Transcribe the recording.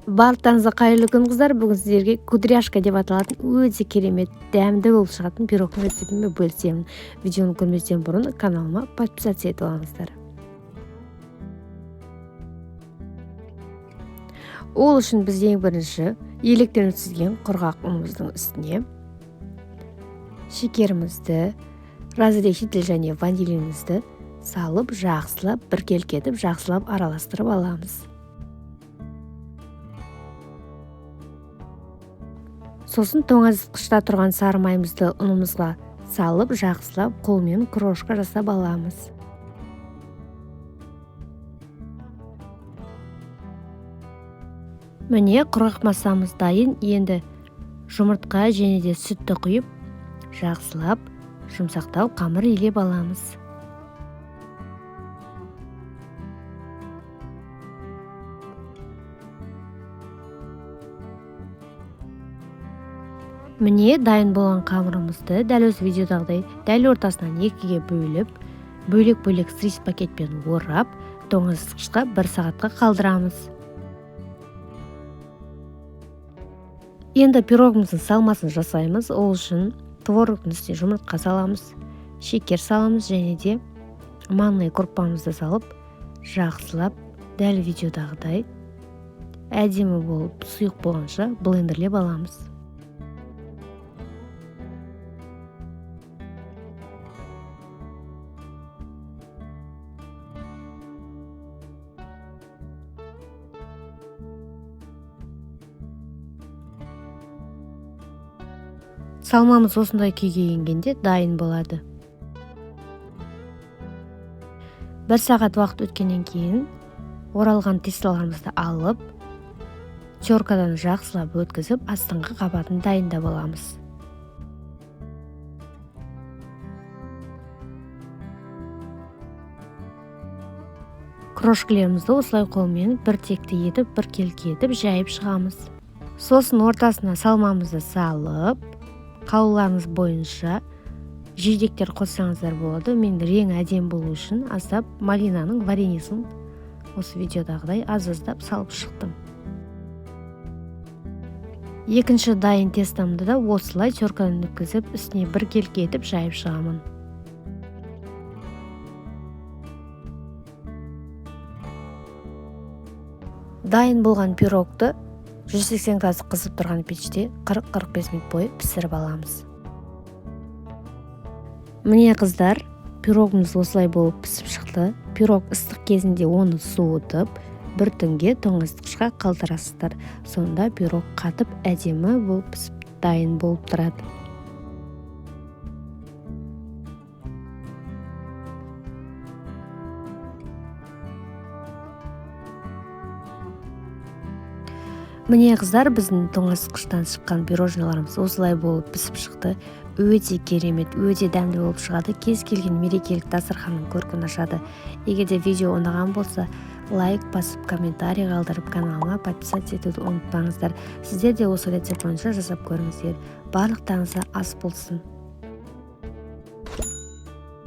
Барлықтарыңызға қайырлы күн қыздар. Бүгін сіздерге кудряшка деп аталатын өте керемет дәмді болып шығатын пирогтың рецептімен бөлісемін. Видеоны көрместен бұрын каналыма подписаться етіп алыңыздар. Ол үшін біз ең бірінші електен өткізген құрғақ ұнымыздың үстіне шекерімізді, разрешитель және ванилинімізді салып, жақсылап, біркелкетіп, жақсылап араластырып аламыз. Сосын тоңазытқышта тұрған сары майымызды ұнымызға салып, жақсылап, қолмен крошка жасап аламыз. Міне, құрғақ массамыз дайын. Енді жұмыртқа және де сүтті құйып, жақсылап, жұмсақтау қамыр илеп аламыз. Міне, дайын болған қамырымызды дәл осы видеодағыдай дәл ортасынан екіге бөліп, бөлек-бөлек стрис пакетпен орап, тоңазытқышқа 1 сағатқа қалдырамыз. Енді пирогымыздың салмасын жасаймыз. Ол үшін творогтың үстіне жұмыртқа саламыз, шекер саламыз және де манный крупамызды салып, жақсылап, дәл видеодағыдай әдемі болып, сұйық болғанша блендерлеп аламыз. Салмамыз осындай күйге енгенде дайын болады. 1 сағат уақыт өткеннен кейін оралған тесталарымызды алып, теркадан жақсылап өткізіп, астыңғы қабатын дайындап аламыз. Крошкаларымызды осылай қолмен бір текті етіп, бір келке етіп, жайып шығамыз. Сосын ортасына салмамызды салып, қалауларыңыз бойынша жидектер қоссаңыздар болады. Мен реңі әдемі болу үшін аздап малинаның вареньесін осы видеодағыдай аз-аздап салып шықтым. Екінші дайын тестамды да осылай теркадан өткізіп, үстіне бір келке етіп жайып шығамын. Дайын болған пирогты 180 градус қызып тұрған пеште 40-45 минут бойы пісіріп аламыз. Міне қыздар, пирогымыз осылай болып пісіп шықты. Пирог ыстық кезінде оны суытып, бір түнге тоңазытқышқа қалдырасыздар. Сонда пирог қатып, әдемі болып пісіп дайын болып тұрады. Міне қыздар, біздің тоңазытқыштан шыққан пирожноларымыз осылай болып пісіп шықты. Өте керемет, өте дәмді болып шығады. Кез келген мерекелік дастарханның көркін ашады. Егер де видео ұнаған болса, лайк басып, комментарий қалдырып, каналыма подписаться етуді ұмытпаңыздар. Сіздер де осы рецепт бойынша жасап көріңіздер. Барлықтарыңызға ас болсын.